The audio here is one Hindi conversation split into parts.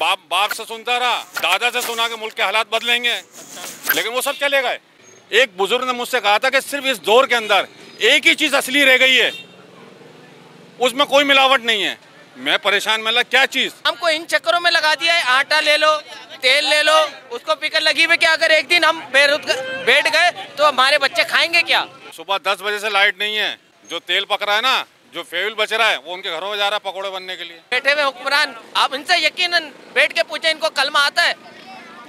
बाप से सुनता रहा, दादा से सुना के मुल्क के हालात बदलेंगे, लेकिन वो सब चले गए। एक बुजुर्ग ने मुझसे कहा था कि सिर्फ इस दौर के अंदर एक ही चीज असली रह गई है, उसमें कोई मिलावट नहीं है। मैं परेशान, मतलब क्या चीज हमको इन चक्करों में लगा दिया है। आटा ले लो, तेल ले लो, उसको फिक्र लगी हुई कि अगर एक दिन हम बैठ गए तो हमारे बच्चे खाएंगे क्या। सुबह 10 बजे से लाइट नहीं है, जो तेल पक रहा है ना, जो फ्यूल बच रहा है, वो उनके घरों में जा रहा है पकौड़े बनने के लिए। बैठे हुए हुक्मरान, आप इनसे यकीनन बैठ के पूछे इनको कलमा आता है?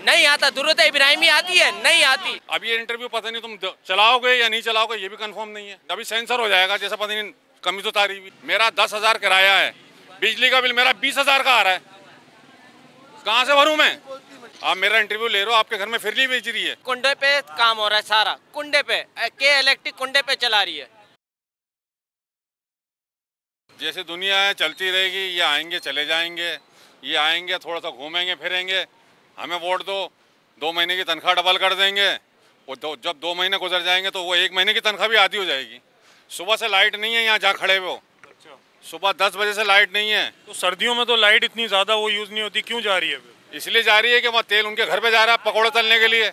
नहीं आता। दुरूद इब्राहिमी आती है? नहीं आती। अब ये इंटरव्यू पता नहीं तुम चलाओगे या नहीं चलाओगे, ये भी कंफर्म नहीं है। अभी सेंसर हो जाएगा, जैसा पता नहीं कमी तो तारी भी। मेरा 10,000 किराया है, बिजली का बिल मेरा 20,000 का आ रहा है, कहाँ से भरूं मैं? आप मेरा इंटरव्यू ले रहे हो, आपके घर में फिरली बेच रही है। कुंडे पे काम हो रहा है सारा, कुंडे पे, के इलेक्ट्रिक कुंडे पे चला रही है। जैसे दुनिया है चलती रहेगी, ये आएंगे चले जाएंगे, ये आएंगे थोड़ा सा घूमेंगे फिरेंगे, हमें वोट दो, 2 महीने की तनख्वाह डबल कर देंगे। वो जब 2 महीने गुजर जाएंगे तो वो 1 महीने की तनख्वाह भी आधी हो जाएगी। सुबह से लाइट नहीं है यहाँ जहाँ खड़े हुए हो, सुबह 10 बजे से लाइट नहीं है। तो सर्दियों में तो लाइट इतनी ज़्यादा वो यूज़ नहीं होती, क्यों जा रही है? इसलिए जा रही है कि वहाँ तेल उनके घर पे जा रहा है पकौड़े तलने के लिए।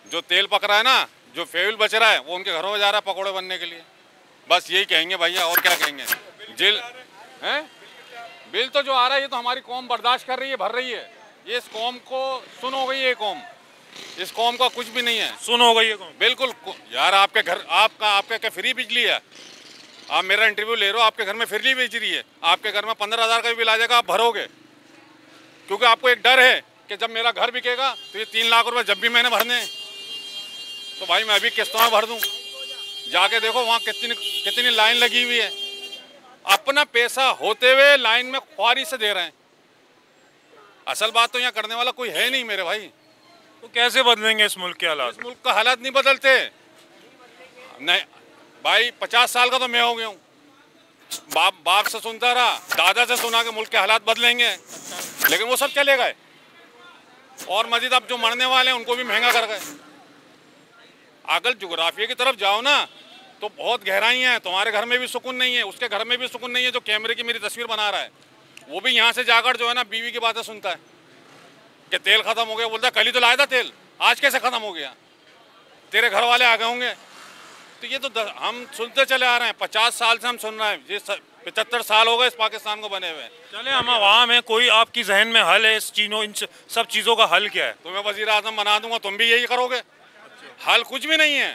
जो तेल पक रहा है ना, जो फ्यूल बच रहा है, वो उनके घरों में जा रहा है पकौड़े बनने के लिए। बस यही कहेंगे भैया, और क्या कहेंगे। जेल है, बिल तो जो आ रहा है ये तो हमारी कौम बर्दाश्त कर रही है, भर रही है। ये इस कौम को सुन हो गई है, कौम, इस कौम का कुछ भी नहीं है। सुन हो गई है कौम बिल्कुल यार। आपके घर आपका क्या फ्री बिजली है? आप मेरा इंटरव्यू ले रहे हो, आपके घर में फ्री बिज रही है, आपके घर में 15,000 का भी बिल आ जाएगा, आप भरोगे, क्योंकि आपको एक डर है कि जब मेरा घर बिकेगा तो ये 3 लाख रुपए जब भी मैंने भरने, तो भाई मैं अभी किस्तों में भर दूं। जाके देखो वहाँ कितनी लाइन लगी हुई है, अपना पैसा होते हुए लाइन में ख्वारी से दे रहे हैं। असल बात तो यहाँ करने वाला कोई है नहीं मेरे भाई। तो कैसे बदलेंगे इस मुल्क के हालात? इस मुल्क का हालात नहीं बदलते नहीं भाई। 50 साल का तो मैं हो गया हूँ, बाप से सुनता रहा, दादा से सुना के मुल्क के हालात बदलेंगे, लेकिन वो सब चले गए। और मजीद अब जो मरने वाले हैं उनको भी महंगा कर गए। अगर जोग्राफिया की तरफ जाओ ना तो बहुत गहराइयाँ हैं। तुम्हारे घर में भी सुकून नहीं है, उसके घर में भी सुकून नहीं है। जो कैमरे की मेरी तस्वीर बना रहा है वो भी यहाँ से जाकर जो है ना बीवी की बातें सुनता है कि तेल खत्म हो गया। बोलता है कल ही तो लाया था तेल, आज कैसे खत्म हो गया? तेरे घर वाले आ गए होंगे। तो ये तो हम सुनते चले आ रहे हैं, 50 साल से हम सुन रहे हैं। ये 75 साल हो गए इस पाकिस्तान को बने हुए। चले हम आवाम है, कोई आपकी जहन में हल है इन सब चीज़ों का हल क्या है? तुम्हें वजीर आजम बना दूंगा, तुम भी यही करोगे? हल कुछ भी नहीं है।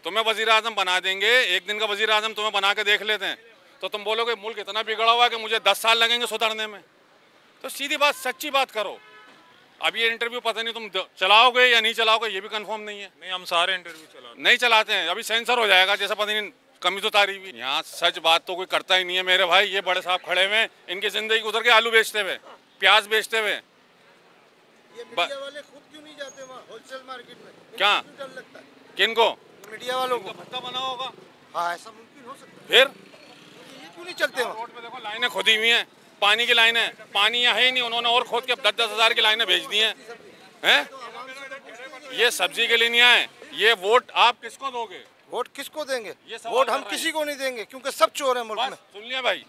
तुम्हें वजीर आजम बना देंगे, एक दिन का वजीर आजम तुम्हें बना के देख लेते हैं तो तुम बोलोगे मुल्क इतना बिगड़ा हुआ है कि मुझे 10 साल लगेंगे सुधरने में। तो सीधी बात, सच्ची बात करो। अब ये इंटरव्यू पता नहीं तुम चलाओगे या नहीं चलाओगे, ये भी कंफर्म नहीं है। नहीं, हम सारे इंटरव्यू नहीं चलाते हैं, अभी सेंसर हो जाएगा, जैसा पता नहीं कमी तो तारी भी। यहाँ सच बात तो कोई करता ही नहीं है मेरे भाई। ये बड़े साहब खड़े हुए हैं, इनकी जिंदगी उधर के आलू बेचते हुए, प्याज बेचते हुए। ये मीडिया वाले खुद क्यों नहीं जाते वहाँ होलसेल मार्केट में? क्या डर लगता है किनको? मीडिया वालों को। भत्ता बना होगा। हाँ, ऐसा मुमकिन हो सकता है। फिर ये क्यों नहीं चलते वहाँ? रोड पे देखो लाइनें खुदी हुई हैं, पानी की लाइनें, पानी यहाँ है ही नहीं, उन्होंने और खोद के 10-10 हज़ार की लाइनें भेज दी हैं। ये सब्जी के लिए नहीं आए। ये वोट आप किसको दोगे? वोट किसको देंगे? ये सवाल वोट कर हम रहे किसी को नहीं देंगे, क्योंकि सब चोर हैं मुल्क में। सुन लिया भाई,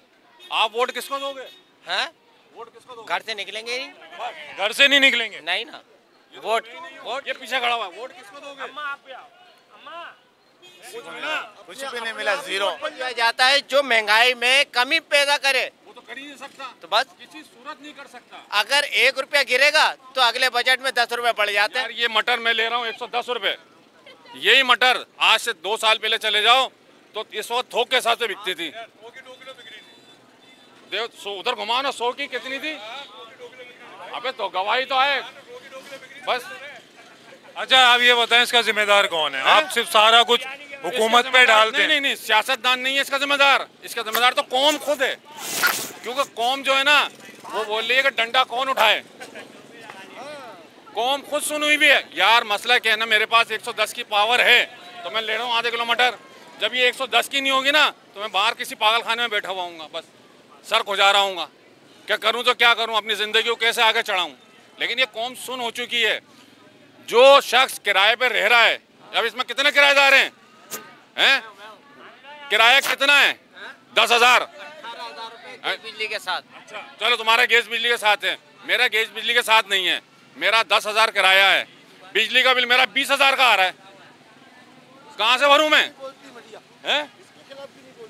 आप वोट किसको दोगे? हैं? वोट किसको दोगे? घर से निकलेंगे ही घर से नहीं निकलेंगे। नहीं ना। वोट ये पीछे खड़ा हुआ है, वोट किसको दोगे? कुछ भी नहीं मिला, जीरो। जो जाता है जो महंगाई में कमी पैदा करे, वो तो कर ही नहीं सकता, तो बस किसी सूरत नहीं कर सकता। अगर 1 रुपया गिरेगा तो अगले बजट में 10 रुपए बढ़ जाते यार हैं। ये मटर मैं ले रहा हूँ 110 रुपए। यही मटर आज से 2 साल पहले चले जाओ तो इस वक्त थोक के हिसाब से बिकती थी। उधर घुमाओ ना, 100 की कितनी थी? अबे तो गवाही तो है बस। अच्छा, आप ये बताएं इसका जिम्मेदार कौन है? आप सिर्फ सारा कुछ हुकूमत पे डालते हैं। नहीं, सियासतदान नहीं है इसका जिम्मेदार। इसका जिम्मेदार तो कौम खुद है, क्योंकि कौम जो है ना वो बोल रही है कि डंडा कौन उठाए। कौम खुद सुनी हुई भी है। यार मसला क्या है ना, मेरे पास 110 की पावर है तो मैं ले रहा हूँ आधे किलो मटर। जब ये 110 की नहीं होगी ना तो मैं बाहर किसी पागल खाने में बैठा हुआ हूँ, बस सर खुजा रहा हूँ। क्या करूँ तो क्या करूँ, अपनी ज़िंदगी को कैसे आगे चढ़ाऊँ। लेकिन ये कौम सुन हो चुकी है। जो शख्स किराए पर रह रहा है, अब इसमें कितने किराएदार हैं? किराया कितना है? 10,000। बिजली के साथ। अच्छा चलो, तुम्हारा गैस बिजली के साथ है, मेरा गैस बिजली के साथ नहीं है। मेरा 10,000 किराया है, बिजली का बिल मेरा 20,000 का आ रहा है। कहाँ से भरूं मैं? हैं?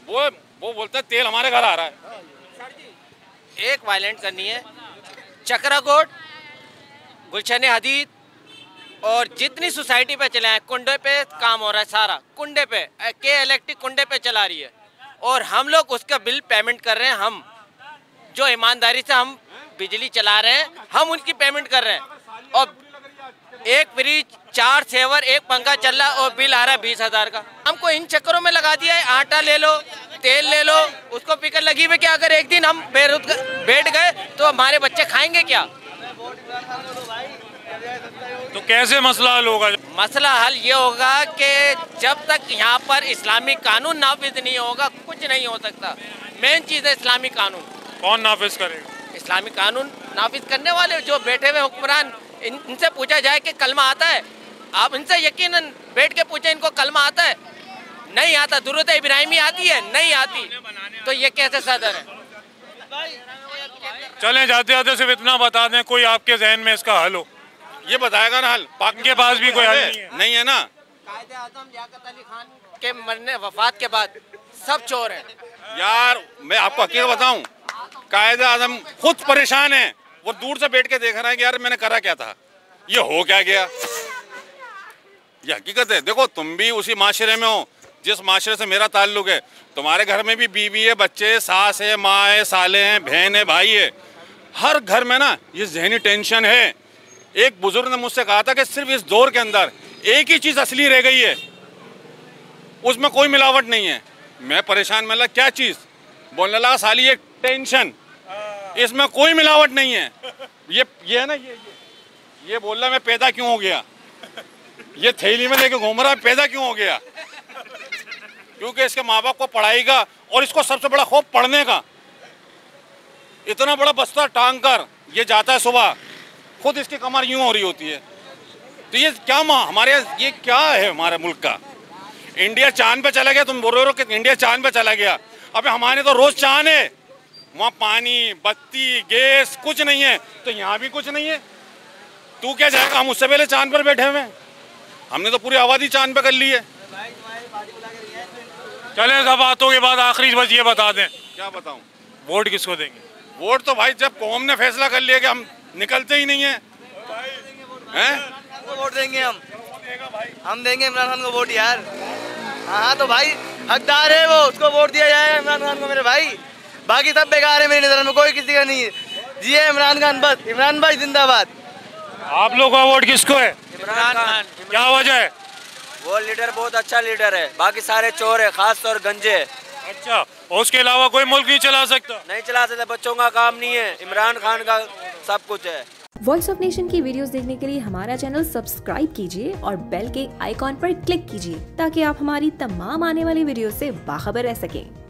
वो बोलते हैं तेल हमारे घर आ रहा है। एक वायलेंट करनी है, चक्राकोट, गुलशन हदीद और जितनी सोसाइटी पे चले हैं, कुंडे पे काम हो रहा है सारा, कुंडे पे के इलेक्ट्रिक कुंडे पे चला रही है और हम लोग उसका बिल पेमेंट कर रहे हैं। हम जो ईमानदारी से हम बिजली चला रहे हैं, हम उनकी पेमेंट कर रहे हैं। और एक फ्रिज, 4 सेवर, एक पंखा चल रहा है और बिल आ रहा है 20,000 का। हमको इन चक्करों में लगा दिया है। आटा ले लो, तेल ले लो, उसको पिकर लगी हुई क्या? अगर एक दिन हम बैठ गए तो हमारे बच्चे खाएंगे क्या? तो कैसे मसला हल होगा? मसला हल ये होगा कि जब तक यहाँ पर इस्लामिक कानून नाफिज नहीं होगा, कुछ नहीं हो सकता। मेन चीज़ है इस्लामिक कानून। कौन नाफिज करेगा? इस्लामिक कानून नाफिज करने वाले जो बैठे हुए हुक्मरान, इनसे पूछा जाए कि कलमा आता है? आप इनसे यकीनन बैठ के पूछे, इनको कलमा आता है? नहीं आता। दुरूद इब्राहिमी आती है? नहीं आती। तो ये कैसे सदर है? चलें, जाते जाते सिर्फ इतना बता दें, कोई आपके जहन में इसका हल हो। ये बताएगा ना हल। पाक के पास भी कोई हल नहीं है ना। कायदे आज़म लियाकत अली खान के मरने वफात के बाद सब चोर हैं। यार मैं आपको हकीकत बताऊं, कायदे आज़म खुद परेशान है। वो दूर से बैठ के देख रहा है कि यार मैंने करा क्या था, ये हो क्या गया। ये हकीकत है। देखो, तुम भी उसी माशरे में हो जिस माशरे से मेरा ताल्लुक है। तुम्हारे घर में भी बीवी है, बच्चे, सास है, माँ है, साले हैं, बहन है, भाई है। हर घर में ना ये जहनी टेंशन है। एक बुजुर्ग ने मुझसे कहा था कि सिर्फ इस दौर के अंदर एक ही चीज़ असली रह गई है, उसमें कोई मिलावट नहीं है। मैं परेशान, मैं लगा क्या चीज़? बोलने लगा साली एक टेंशन, इसमें कोई मिलावट नहीं है। ये है ना, ये बोल रहा मैं पैदा क्यों हो गया, ये थैली में लेके घूम रहा पैदा क्यों हो गया? क्योंकि इसके माँ बाप को पढ़ाई का और इसको सबसे बड़ा खौफ पढ़ने का। इतना बड़ा बस्ता टांग कर ये जाता है सुबह, खुद इसकी कमर यूं हो रही होती है। तो ये क्या हमारे ये क्या है हमारे मुल्क का? इंडिया चांद पे चला गया, तुम बोल रहे हो कि इंडिया चांद पे चला गया। अबे हमारे तो रोज चांद है, वहाँ पानी, बत्ती, गैस कुछ नहीं है, तो यहाँ भी कुछ नहीं है। तू क्या जाएगा? हम उससे पहले चांद पर बैठे हुए हैं, हमने तो पूरी आबादी चांद पे कर ली है। चले, सब बातों के बाद आखिरी बस ये बता दें, क्या बताऊं, वोट किसको देंगे? वोट तो भाई जब कौम ने फैसला कर लिया कि हम निकलते ही नहीं है, तो वोट देंगे हम देंगे इमरान खान को वोट यार। हाँ तो भाई हकदार है वो, उसको वोट दिया जाएगा इमरान खान को मेरे भाई। बाकी सब बेकार है मेरी नज़र में, कोई किसी का नहीं है। जी है इमरान खान, बस इमरान भाई जिंदाबाद। आप लोग का वोट किसको है? इमरान खान। क्या वजह है? वो लीडर बहुत अच्छा लीडर है, बाकी सारे चोर है, खास तौर गंजे। अच्छा, और उसके अलावा कोई मुल्क नहीं चला सकता? नहीं चला सकते, बच्चों का काम नहीं है, इमरान खान का सब कुछ है। वॉइस ऑफ नेशन की वीडियोस देखने के लिए हमारा चैनल सब्सक्राइब कीजिए और बेल के आइकॉन पर क्लिक कीजिए ताकि आप हमारी तमाम आने वाली वीडियो से बाखबर रह सकें।